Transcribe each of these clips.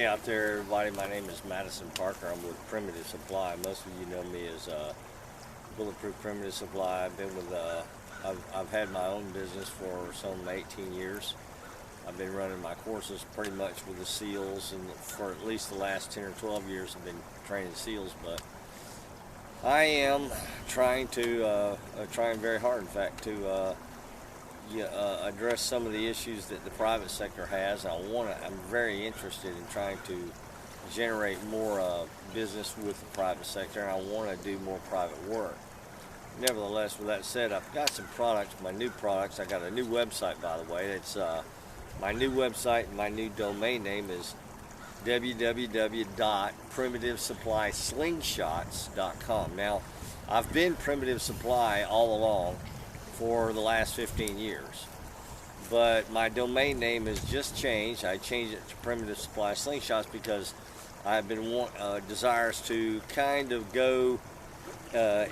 Hey out there, everybody. My name is Madison Parker. I'm with Primitive Supply. Most of you know me as Bulletproof Primitive Supply. I've been with, I've had my own business for some 18 years. I've been running my courses pretty much with the SEALs, and for at least the last 10 or 12 years I've been training SEALs. But I am trying very hard, in fact, to address some of the issues that the private sector has. I'm very interested in trying to generate more business with the private sector, and I want to do more private work. Nevertheless, with that said, I've got some products, my new products. I got a new website, by the way. It's my new website. My new domain name is www.primitivesupplyslingshots.com. Now, I've been Primitive Supply all along for the last 15 years, but my domain name has just changed. I changed it to Primitive Supply Slingshots because I've been desirous to kind of go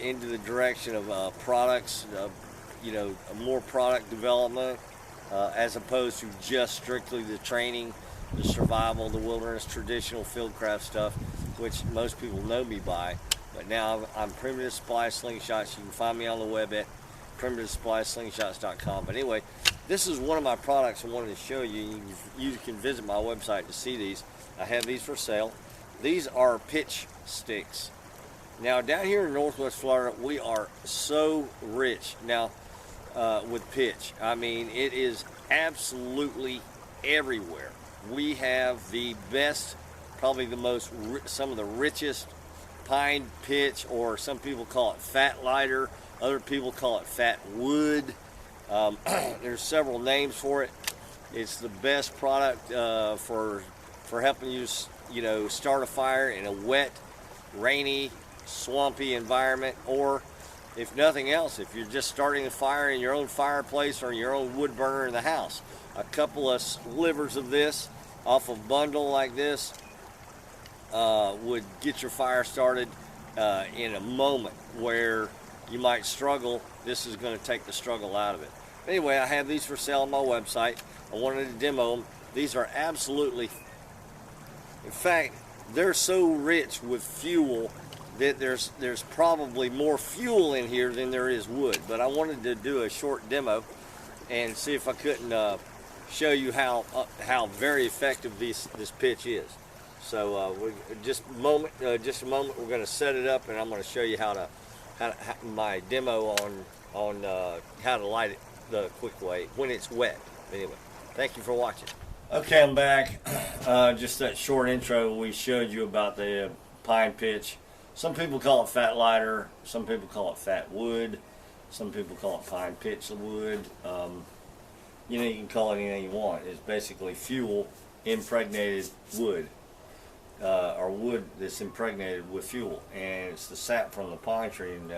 into the direction of products, more product development, as opposed to just strictly the training, the survival, the wilderness, traditional fieldcraft stuff, which most people know me by. But now I'm Primitive Supply Slingshots. You can find me on the web at primitivesupplyslingshots.com. But anyway, this is one of my products I wanted to show you. You can visit my website to see these. I have these for sale. These are pitch sticks. Now, down here in Northwest Florida, we are so rich now with pitch. I mean, it is absolutely everywhere. We have the best, probably some of the richest pine pitch, or some people call it fat lighter. Other people call it fat wood. There's several names for it. It's the best product for helping you, start a fire in a wet, rainy, swampy environment, or if nothing else, if you're just starting a fire in your own fireplace or your own wood burner in the house. A couple of slivers of this off a bundle like this would get your fire started in a moment where you might struggle. This is going to take the struggle out of it. Anyway, I have these for sale on my website. I wanted to demo them. These are absolutely, in fact, they're so rich with fuel that there's probably more fuel in here than there is wood. But I wanted to do a short demo and see if I couldn't show you how very effective this pitch is. So just a moment, we're going to set it up, and I'm going to show you how my demo on how to light it the quick way when it's wet. Anyway, thank you for watching. Okay, I'm back. Just that short intro we showed you about the pine pitch. Some people call it fat lighter, some people call it fat wood, some people call it pine pitch wood. You can call it anything you want. It's basically fuel impregnated wood, or wood that's impregnated with fuel, and it's the sap from the pine tree. And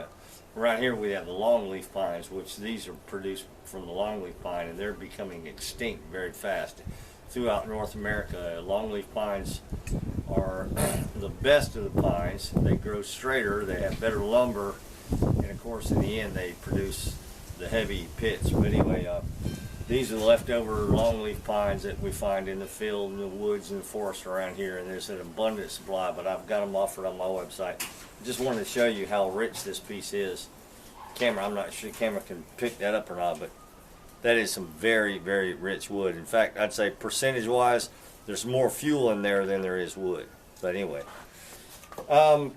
right here we have the longleaf pines, which these are produced from the longleaf pine, and they're becoming extinct very fast throughout North America. Longleaf pines are the best of the pines. They grow straighter, they have better lumber, and of course in the end they produce the heavy pitch. But anyway, these are the leftover longleaf pines that we find in the field, in the woods, and the forest around here, and there's an abundant supply, but I've got them offered on my website. Just wanted to show you how rich this piece is. I'm not sure the camera can pick that up or not, but that is some very, very rich wood. In fact, I'd say percentage-wise, there's more fuel in there than there is wood. But anyway,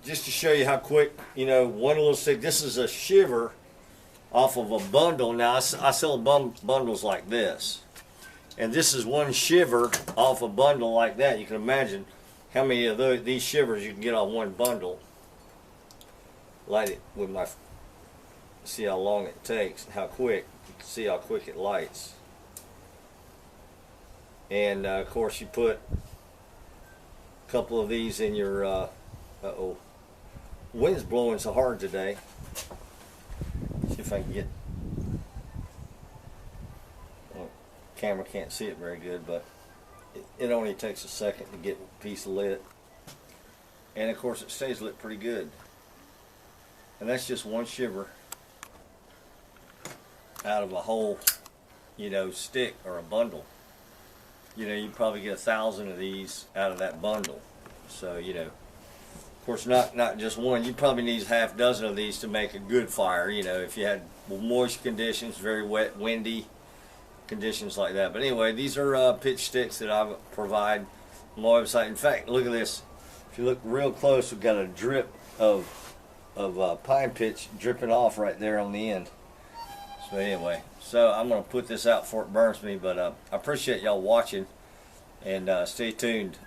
just to show you how quick, one little stick. This is a shiver off of a bundle. Now, I sell bundles like this, and this is one shiver off a bundle like that. You can imagine how many of these shivers you can get on one bundle. Light it with my, see how long it takes, how quick. You can see how quick it lights. And of course you put a couple of these in your wind's blowing so hard today. See if I can get, well, camera can't see it very good, but it only takes a second to get a piece lit, and of course it stays lit pretty good. And that's just one shiver out of a whole, stick or a bundle. you know, you probably get 1,000 of these out of that bundle. So, you know, of course, not just one. You probably need half dozen of these to make a good fire. You know, if you had moist conditions, very wet, windy conditions like that. But anyway, these are pitch sticks that I provide on my website. In fact, look at this. If you look real close, we've got a drip of pine pitch dripping off right there on the end. So anyway, so I'm going to put this out before it burns me, but I appreciate y'all watching, and stay tuned.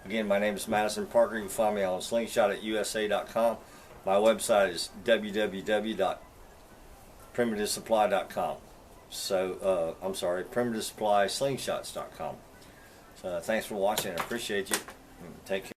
Again, my name is Madison Parker. You can find me on slingshot@usa.com. My website is www.primitivesupply.com. So, I'm sorry, primitivesupply slingshots.com. So thanks for watching. I appreciate you. Take care.